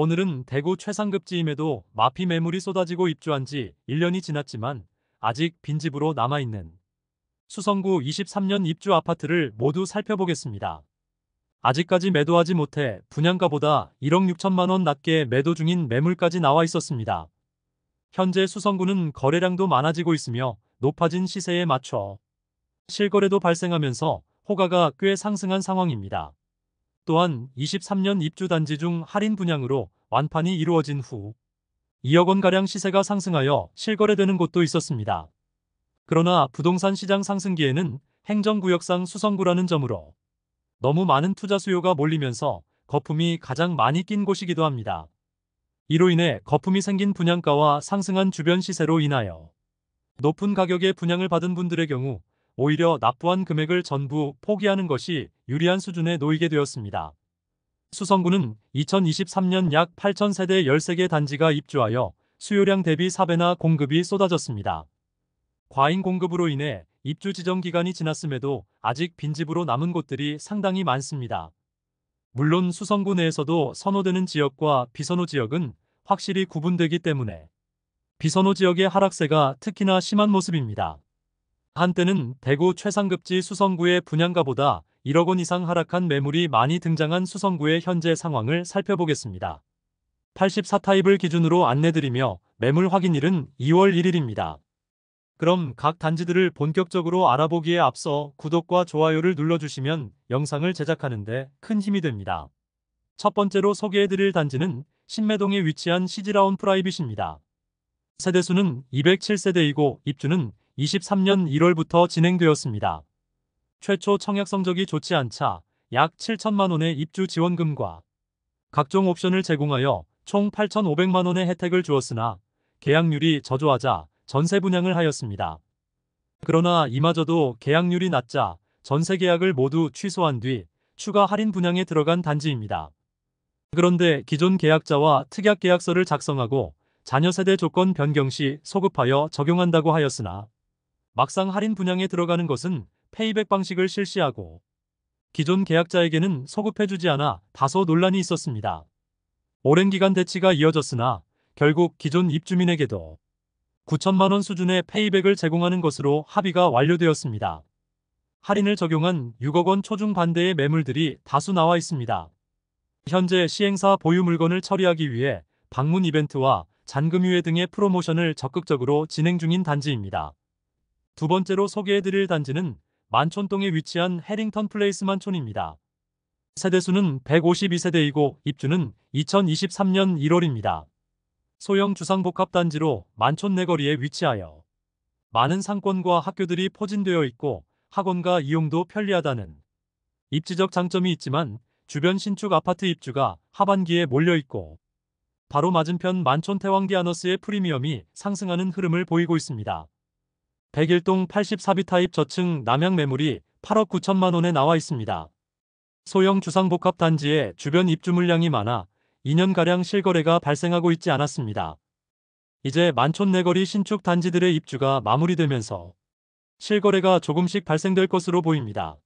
오늘은 대구 최상급지임에도 마피 매물이 쏟아지고 입주한 지 1년이 지났지만 아직 빈집으로 남아있는 수성구 23년 입주 아파트를 모두 살펴보겠습니다. 아직까지 매도하지 못해 분양가보다 1억 6천만 원 낮게 매도 중인 매물까지 나와 있었습니다. 현재 수성구는 거래량도 많아지고 있으며 높아진 시세에 맞춰 실거래도 발생하면서 호가가 꽤 상승한 상황입니다. 또한 23년 입주 단지 중 할인 분양으로 완판이 이루어진 후 2억 원가량 시세가 상승하여 실거래되는 곳도 있었습니다. 그러나 부동산 시장 상승기에는 행정구역상 수성구라는 점으로 너무 많은 투자 수요가 몰리면서 거품이 가장 많이 낀 곳이기도 합니다. 이로 인해 거품이 생긴 분양가와 상승한 주변 시세로 인하여 높은 가격에 분양을 받은 분들의 경우 오히려 납부한 금액을 전부 포기하는 것이 유리한 수준에 놓이게 되었습니다. 수성구는 2023년 약 8,000세대 13개 단지가 입주하여 수요량 대비 4배나 공급이 쏟아졌습니다. 과잉 공급으로 인해 입주 지정 기간이 지났음에도 아직 빈집으로 남은 곳들이 상당히 많습니다. 물론 수성구 내에서도 선호되는 지역과 비선호 지역은 확실히 구분되기 때문에 비선호 지역의 하락세가 특히나 심한 모습입니다. 한때는 대구 최상급지 수성구의 분양가보다 1억 원 이상 하락한 매물이 많이 등장한 수성구의 현재 상황을 살펴보겠습니다. 84타입을 기준으로 안내드리며 매물 확인일은 2월 1일입니다. 그럼 각 단지들을 본격적으로 알아보기에 앞서 구독과 좋아요를 눌러주시면 영상을 제작하는데 큰 힘이 됩니다. 첫 번째로 소개해드릴 단지는 신매동에 위치한 시즈라운 프라이빗입니다. 세대수는 207세대이고 입주는 23년 1월부터 진행되었습니다. 최초 청약 성적이 좋지 않자 약 7천만 원의 입주 지원금과 각종 옵션을 제공하여 총 8,500만 원의 혜택을 주었으나 계약률이 저조하자 전세 분양을 하였습니다. 그러나 이마저도 계약률이 낮자 전세 계약을 모두 취소한 뒤 추가 할인 분양에 들어간 단지입니다. 그런데 기존 계약자와 특약 계약서를 작성하고 자녀 세대 조건 변경 시 소급하여 적용한다고 하였으나 막상 할인 분양에 들어가는 것은 페이백 방식을 실시하고 기존 계약자에게는 소급해주지 않아 다소 논란이 있었습니다. 오랜 기간 대치가 이어졌으나 결국 기존 입주민에게도 9천만 원 수준의 페이백을 제공하는 것으로 합의가 완료되었습니다. 할인을 적용한 6억 원 초중 반대의 매물들이 다수 나와 있습니다. 현재 시행사 보유 물건을 처리하기 위해 방문 이벤트와 잔금유예 등의 프로모션을 적극적으로 진행 중인 단지입니다. 두 번째로 소개해드릴 단지는 만촌동에 위치한 해링턴 플레이스 만촌입니다. 세대수는 152세대이고 입주는 2023년 1월입니다. 소형 주상복합단지로 만촌 내거리에 위치하여 많은 상권과 학교들이 포진되어 있고 학원과 이용도 편리하다는 입지적 장점이 있지만 주변 신축 아파트 입주가 하반기에 몰려있고 바로 맞은편 만촌 태왕기 아너스의 프리미엄이 상승하는 흐름을 보이고 있습니다. 101동 84비 타입 저층 남향 매물이 8억 9천만 원에 나와 있습니다. 소형 주상복합 단지에 주변 입주 물량이 많아 2년가량 실거래가 발생하고 있지 않았습니다. 이제 만촌 내거리 신축 단지들의 입주가 마무리되면서 실거래가 조금씩 발생될 것으로 보입니다.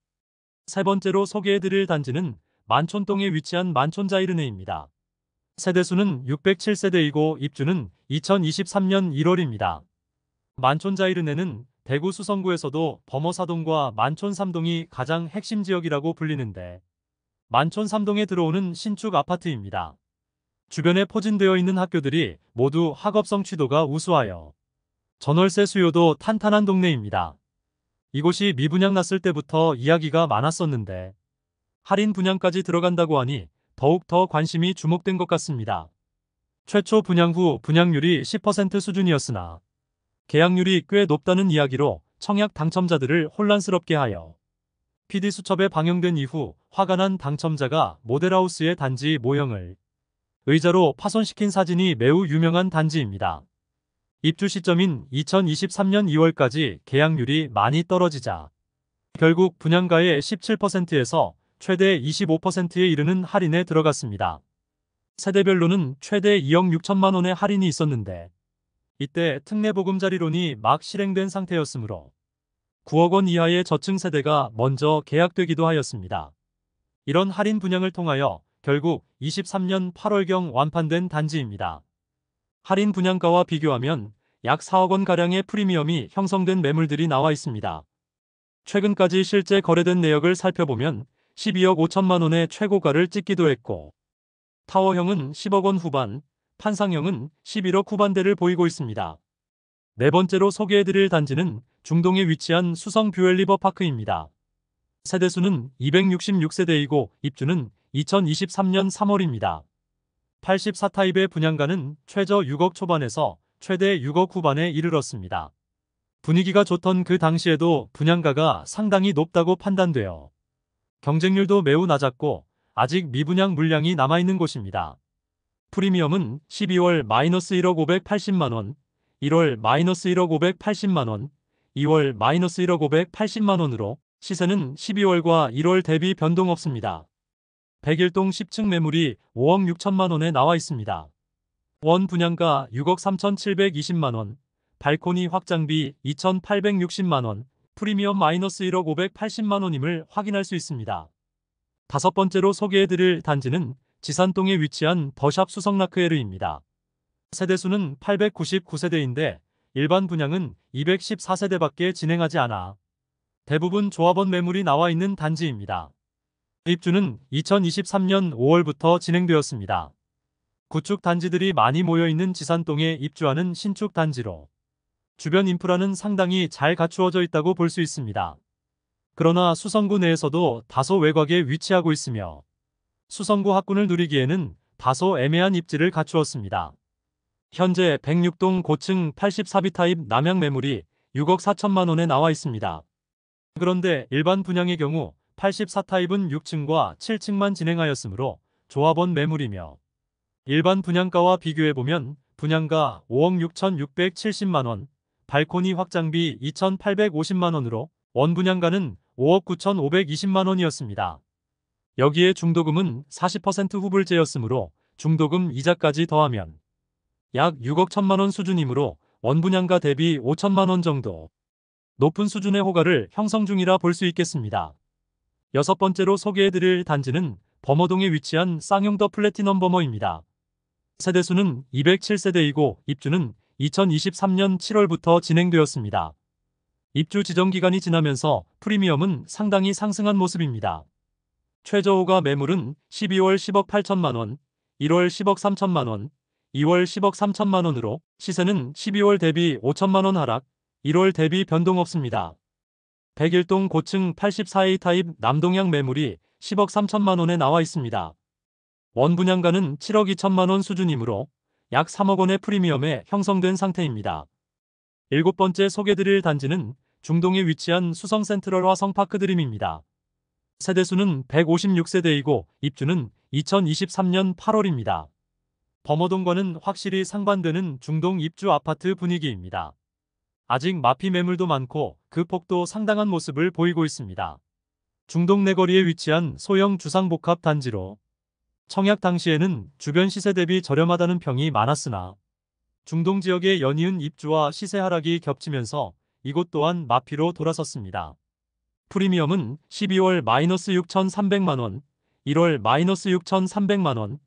세 번째로 소개해드릴 단지는 만촌동에 위치한 만촌자이르네입니다. 세대수는 607세대이고 입주는 2023년 1월입니다. 만촌자이르네는 대구 수성구에서도 범어사동과 만촌 3동이 가장 핵심 지역이라고 불리는데 만촌 3동에 들어오는 신축 아파트입니다. 주변에 포진되어 있는 학교들이 모두 학업 성취도가 우수하여 전월세 수요도 탄탄한 동네입니다. 이곳이 미분양 났을 때부터 이야기가 많았었는데 할인 분양까지 들어간다고 하니 더욱 더 관심이 주목된 것 같습니다. 최초 분양 후 분양률이 10% 수준이었으나 계약률이 꽤 높다는 이야기로 청약 당첨자들을 혼란스럽게 하여 PD수첩에 방영된 이후 화가 난 당첨자가 모델하우스의 단지 모형을 의자로 파손시킨 사진이 매우 유명한 단지입니다. 입주 시점인 2023년 2월까지 계약률이 많이 떨어지자 결국 분양가의 17%에서 최대 25%에 이르는 할인에 들어갔습니다. 세대별로는 최대 2억 6천만 원의 할인이 있었는데 이때 특례보금자리론이 막 실행된 상태였으므로 9억 원 이하의 저층 세대가 먼저 계약되기도 하였습니다. 이런 할인 분양을 통하여 결국 23년 8월경 완판된 단지입니다. 할인 분양가와 비교하면 약 4억 원가량의 프리미엄이 형성된 매물들이 나와 있습니다. 최근까지 실제 거래된 내역을 살펴보면 12억 5천만 원의 최고가를 찍기도 했고, 타워형은 10억 원 후반, 판상형은 11억 후반대를 보이고 있습니다. 네 번째로 소개해드릴 단지는 중동에 위치한 수성 뷰엘리버파크입니다. 세대수는 266세대이고 입주는 2023년 3월입니다. 84타입의 분양가는 최저 6억 초반에서 최대 6억 후반에 이르렀습니다. 분위기가 좋던 그 당시에도 분양가가 상당히 높다고 판단되어 경쟁률도 매우 낮았고 아직 미분양 물량이 남아있는 곳입니다. 프리미엄은 12월 -1억 580만 원, 1월 -1억 580만 원, 2월 -1억 580만 원으로 시세는 12월과 1월 대비 변동 없습니다. 101동 10층 매물이 5억 6천만 원에 나와 있습니다. 원 분양가 6억 3,720만 원, 발코니 확장비 2,860만 원, 프리미엄 -1억 580만 원임을 확인할 수 있습니다. 다섯 번째로 소개해드릴 단지는 지산동에 위치한 더샵 수성라크에르입니다. 세대수는 899세대인데 일반 분양은 214세대밖에 진행하지 않아 대부분 조합원 매물이 나와 있는 단지입니다. 입주는 2023년 5월부터 진행되었습니다. 구축 단지들이 많이 모여있는 지산동에 입주하는 신축 단지로 주변 인프라는 상당히 잘 갖추어져 있다고 볼 수 있습니다. 그러나 수성구 내에서도 다소 외곽에 위치하고 있으며 수성구 학군을 누리기에는 다소 애매한 입지를 갖추었습니다. 현재 106동 고층 84비 타입 남양 매물이 6억 4천만 원에 나와 있습니다. 그런데 일반 분양의 경우 84타입은 6층과 7층만 진행하였으므로 조합원 매물이며 일반 분양가와 비교해보면 분양가 5억 6,670만 원, 발코니 확장비 2,850만 원으로 원 분양가는 5억 9,520만 원이었습니다. 여기에 중도금은 40% 후불제였으므로 중도금 이자까지 더하면 약 6억 1천만 원 수준이므로 원 분양가 대비 5천만 원 정도 높은 수준의 호가를 형성 중이라 볼 수 있겠습니다. 여섯 번째로 소개해드릴 단지는 범어동에 위치한 쌍용 더 플래티넘 범어입니다. 세대수는 207세대이고 입주는 2023년 7월부터 진행되었습니다. 입주 지정 기간이 지나면서 프리미엄은 상당히 상승한 모습입니다. 최저호가 매물은 12월 10억 8천만 원, 1월 10억 3천만 원, 2월 10억 3천만 원으로 시세는 12월 대비 5천만 원 하락, 1월 대비 변동 없습니다. 101동 고층 84A 타입 남동향 매물이 10억 3천만 원에 나와 있습니다. 원 분양가는 7억 2천만 원 수준이므로 약 3억 원의 프리미엄에 형성된 상태입니다. 일곱 번째 소개드릴 단지는 중동에 위치한 수성 센트럴 화성파크 드림입니다. 세대수는 156세대이고 입주는 2023년 8월입니다. 범어동과는 확실히 상반되는 중동 입주 아파트 분위기입니다. 아직 마피 매물도 많고 그 폭도 상당한 모습을 보이고 있습니다. 중동 내거리에 위치한 소형 주상복합 단지로 청약 당시에는 주변 시세 대비 저렴하다는 평이 많았으나 중동 지역의 연이은 입주와 시세 하락이 겹치면서 이곳 또한 마피로 돌아섰습니다. 프리미엄은 12월 -6,300만 원, 1월 -6,300만 원,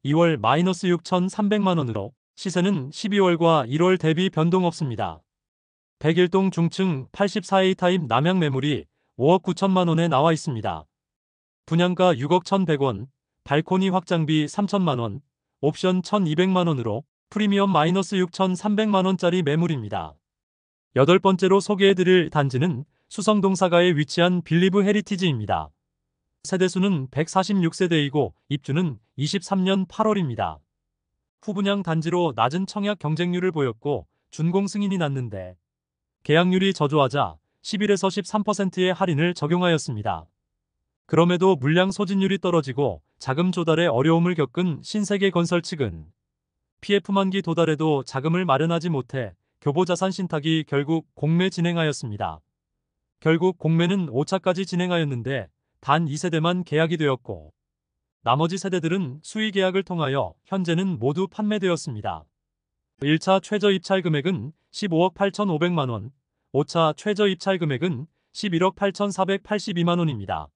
2월 -6,300만 원으로 시세는 12월과 1월 대비 변동 없습니다. 101동 중층 84A 타입 남양 매물이 5억 9천만 원에 나와 있습니다. 분양가 6억 1,100원, 발코니 확장비 3천만 원, 옵션 1,200만 원으로 프리미엄 -6,300만 원짜리 매물입니다. 여덟 번째로 소개해드릴 단지는 수성동사가에 위치한 빌리브 헤리티지입니다. 세대수는 146세대이고 입주는 23년 8월입니다. 후분양 단지로 낮은 청약 경쟁률을 보였고 준공 승인이 났는데 계약률이 저조하자 11에서 13%의 할인을 적용하였습니다. 그럼에도 물량 소진율이 떨어지고 자금 조달에 어려움을 겪은 신세계건설 측은 PF 만기 도달에도 자금을 마련하지 못해 교보자산 신탁이 결국 공매 진행하였습니다. 결국 공매는 5차까지 진행하였는데 단 2세대만 계약이 되었고 나머지 세대들은 수의 계약을 통하여 현재는 모두 판매되었습니다. 1차 최저 입찰 금액은 15억 8,500만 원, 5차 최저 입찰 금액은 11억 8,482만 원입니다.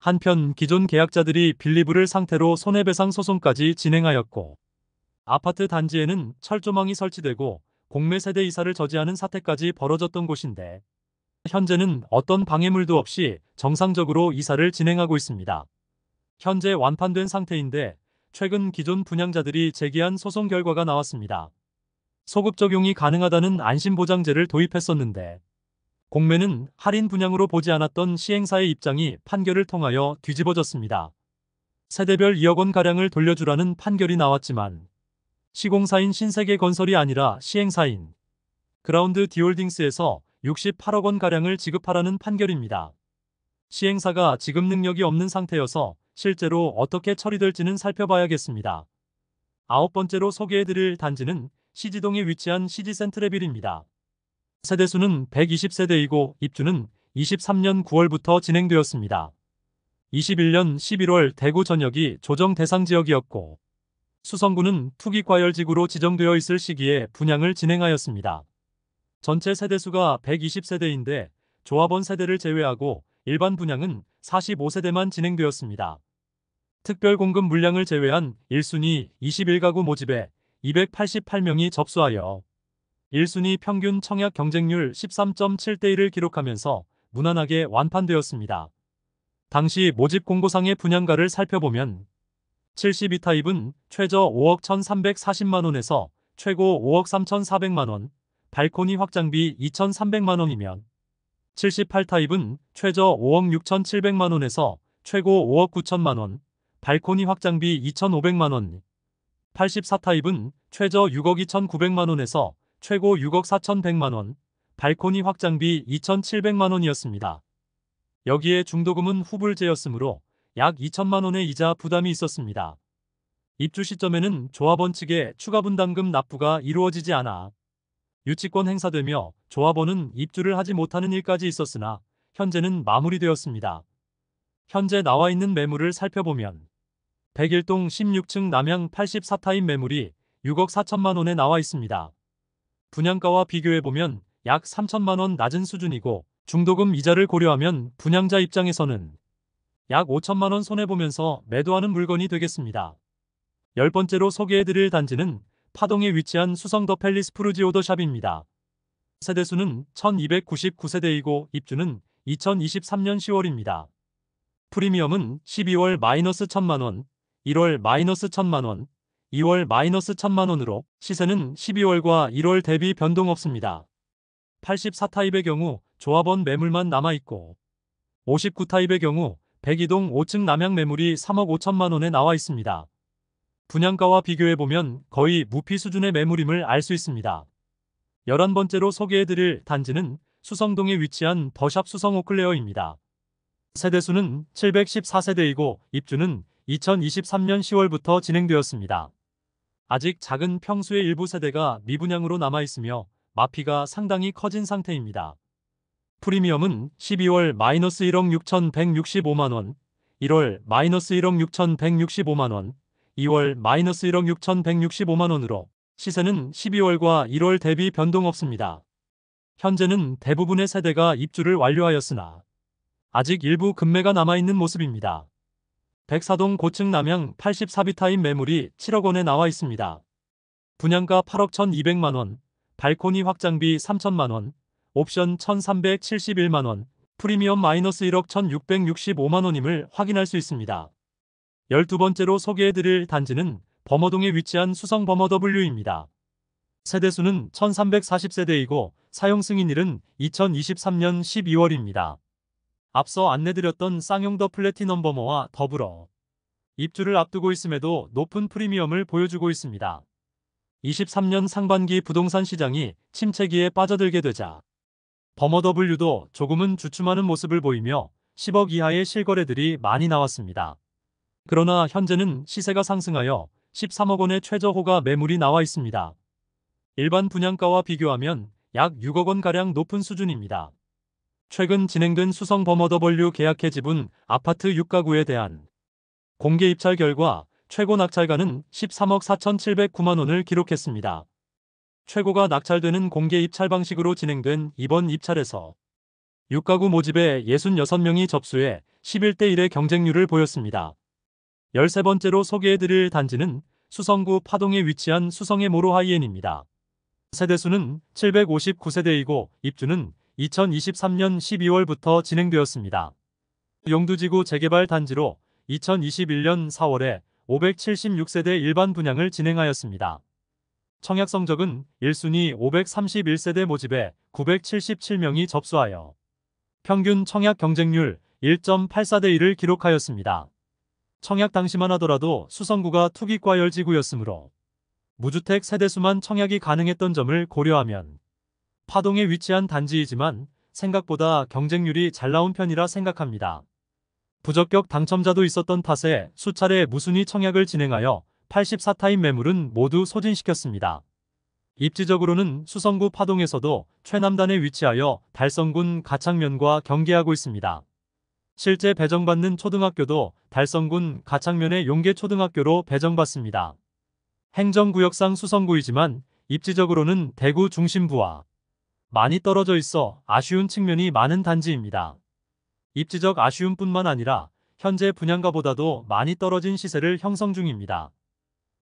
한편 기존 계약자들이 빌리브를 상태로 손해배상 소송까지 진행하였고, 아파트 단지에는 철조망이 설치되고 공매 세대 이사를 저지하는 사태까지 벌어졌던 곳인데, 현재는 어떤 방해물도 없이 정상적으로 이사를 진행하고 있습니다. 현재 완판된 상태인데 최근 기존 분양자들이 제기한 소송 결과가 나왔습니다. 소급 적용이 가능하다는 안심보장제를 도입했었는데 공매는 할인 분양으로 보지 않았던 시행사의 입장이 판결을 통하여 뒤집어졌습니다. 세대별 2억 원가량을 돌려주라는 판결이 나왔지만 시공사인 신세계건설이 아니라 시행사인 그라운드 디홀딩스에서 68억 원가량을 지급하라는 판결입니다. 시행사가 지급 능력이 없는 상태여서 실제로 어떻게 처리될지는 살펴봐야겠습니다. 아홉 번째로 소개해드릴 단지는 시지동에 위치한 시지센트레빌입니다. 세대수는 120세대이고 입주는 23년 9월부터 진행되었습니다. 21년 11월 대구 전역이 조정 대상 지역이었고 수성구는 투기과열지구로 지정되어 있을 시기에 분양을 진행하였습니다. 전체 세대수가 120세대인데 조합원 세대를 제외하고 일반 분양은 45세대만 진행되었습니다. 특별 공급 물량을 제외한 1순위 21가구 모집에 288명이 접수하여 1순위 평균 청약 경쟁률 13.7대1을 기록하면서 무난하게 완판되었습니다. 당시 모집 공고상의 분양가를 살펴보면 72타입은 최저 5억 1,340만원에서 최고 5억 3,400만원, 발코니 확장비 2,300만원이면 78타입은 최저 5억 6,700만원에서 최고 5억 9천만원, 발코니 확장비 2,500만원, 84타입은 최저 6억 2,900만원에서 최고 6억 4,100만원, 발코니 확장비 2,700만원이었습니다. 여기에 중도금은 후불제였으므로 약 2천만원의 이자 부담이 있었습니다. 입주 시점에는 조합원 측에 추가 분담금 납부가 이루어지지 않아 유치권 행사되며 조합원은 입주를 하지 못하는 일까지 있었으나 현재는 마무리되었습니다. 현재 나와 있는 매물을 살펴보면 101동 16층 남향 84타입 매물이 6억 4천만원에 나와 있습니다. 분양가와 비교해보면 약 3천만원 낮은 수준이고 중도금 이자를 고려하면 분양자 입장에서는 약 5천만원 손해보면서 매도하는 물건이 되겠습니다. 10번째로 소개해드릴 단지는 파동에 위치한 수성 더 팰리스 푸르지오더샵입니다. 세대수는 1299세대이고 입주는 2023년 10월입니다. 프리미엄은 12월 마이너스 1천만원, 1월 마이너스 1천만원, 2월 마이너스 1천만원으로 시세는 12월과 1월 대비 변동 없습니다. 84타입의 경우 조합원 매물만 남아있고 59타입의 경우 102동 5층 남향 매물이 3억 5천만원에 나와 있습니다. 분양가와 비교해보면 거의 무피 수준의 매물임을 알 수 있습니다. 11번째로 소개해드릴 단지는 수성동에 위치한 더샵 수성 오클레어입니다. 세대수는 714세대이고 입주는 2023년 10월부터 진행되었습니다. 아직 작은 평수의 일부 세대가 미분양으로 남아있으며 마피가 상당히 커진 상태입니다. 프리미엄은 12월 마이너스 1억 6,165만원, 1월 마이너스 1억 6,165만원, 2월 마이너스 1억 6,165만원으로 시세는 12월과 1월 대비 변동 없습니다. 현재는 대부분의 세대가 입주를 완료하였으나 아직 일부 급매가 남아있는 모습입니다. 104동 고층 남향 84비타입 매물이 7억 원에 나와 있습니다. 분양가 8억 1,200만원, 발코니 확장비 3천만원, 옵션 1,371만원, 프리미엄 마이너스 1억 1,665만원임을 확인할 수 있습니다. 12번째로 소개해드릴 단지는 범어동에 위치한 수성 범어 W입니다. 세대수는 1340세대이고 사용 승인일은 2023년 12월입니다. 앞서 안내드렸던 쌍용 더 플래티넘 범어와 더불어 입주를 앞두고 있음에도 높은 프리미엄을 보여주고 있습니다. 23년 상반기 부동산 시장이 침체기에 빠져들게 되자 범어 W도 조금은 주춤하는 모습을 보이며 10억 이하의 실거래들이 많이 나왔습니다. 그러나 현재는 시세가 상승하여 13억 원의 최저호가 매물이 나와 있습니다. 일반 분양가와 비교하면 약 6억 원가량 높은 수준입니다. 최근 진행된 수성 범어 W 계약 해지분 아파트 6가구에 대한 공개 입찰 결과 최고 낙찰가는 13억 4,709만 원을 기록했습니다. 최고가 낙찰되는 공개 입찰 방식으로 진행된 이번 입찰에서 6가구 모집에 66명이 접수해 11대 1의 경쟁률을 보였습니다. 13번째로 소개해드릴 단지는 수성구 파동에 위치한 수성의 모로 하이엔입니다. 세대수는 759세대이고 입주는 2023년 12월부터 진행되었습니다. 용두지구 재개발 단지로 2021년 4월에 576세대 일반 분양을 진행하였습니다. 청약 성적은 1순위 531세대 모집에 977명이 접수하여 평균 청약 경쟁률 1.84대 1을 기록하였습니다. 청약 당시만 하더라도 수성구가 투기과열지구였으므로 무주택 세대수만 청약이 가능했던 점을 고려하면 파동에 위치한 단지이지만 생각보다 경쟁률이 잘 나온 편이라 생각합니다. 부적격 당첨자도 있었던 탓에 수차례 무순위 청약을 진행하여 84타입 매물은 모두 소진시켰습니다. 입지적으로는 수성구 파동에서도 최남단에 위치하여 달성군 가창면과 경계하고 있습니다. 실제 배정받는 초등학교도 달성군 가창면의 용계초등학교로 배정받습니다. 행정구역상 수성구이지만 입지적으로는 대구 중심부와 많이 떨어져 있어 아쉬운 측면이 많은 단지입니다. 입지적 아쉬움뿐만 아니라 현재 분양가보다도 많이 떨어진 시세를 형성 중입니다.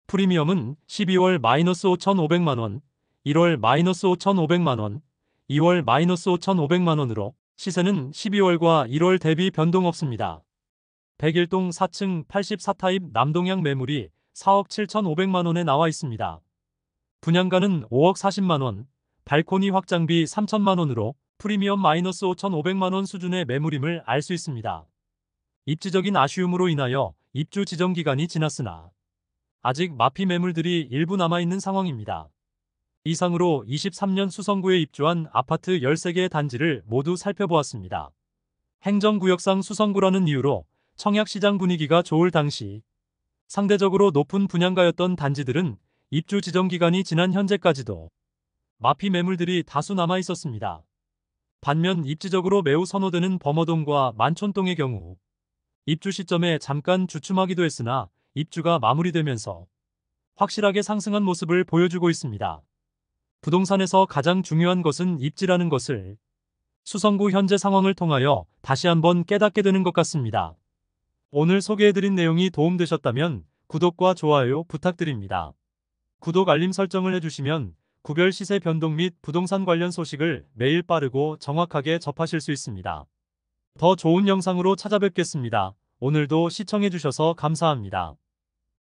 프리미엄은 12월 -5,500만원, 1월 -5,500만원, 2월 -5,500만원으로 시세는 12월과 1월 대비 변동 없습니다. 101동 4층 84타입 남동향 매물이 4억 7,500만원에 나와 있습니다. 분양가는 5억 40만원, 발코니 확장비 3천만원으로 프리미엄 -5,500만원 수준의 매물임을 알 수 있습니다. 입지적인 아쉬움으로 인하여 입주 지정 기간이 지났으나 아직 마피 매물들이 일부 남아있는 상황입니다. 이상으로 23년 수성구에 입주한 아파트 13개의 단지를 모두 살펴보았습니다. 행정구역상 수성구라는 이유로 청약시장 분위기가 좋을 당시 상대적으로 높은 분양가였던 단지들은 입주 지정 기간이 지난 현재까지도 마피 매물들이 다수 남아 있었습니다. 반면 입지적으로 매우 선호되는 범어동과 만촌동의 경우 입주 시점에 잠깐 주춤하기도 했으나 입주가 마무리되면서 확실하게 상승한 모습을 보여주고 있습니다. 부동산에서 가장 중요한 것은 입지라는 것을 수성구 현재 상황을 통하여 다시 한번 깨닫게 되는 것 같습니다. 오늘 소개해드린 내용이 도움되셨다면 구독과 좋아요 부탁드립니다. 구독 알림 설정을 해주시면 구별 시세 변동 및 부동산 관련 소식을 매일 빠르고 정확하게 접하실 수 있습니다. 더 좋은 영상으로 찾아뵙겠습니다. 오늘도 시청해주셔서 감사합니다.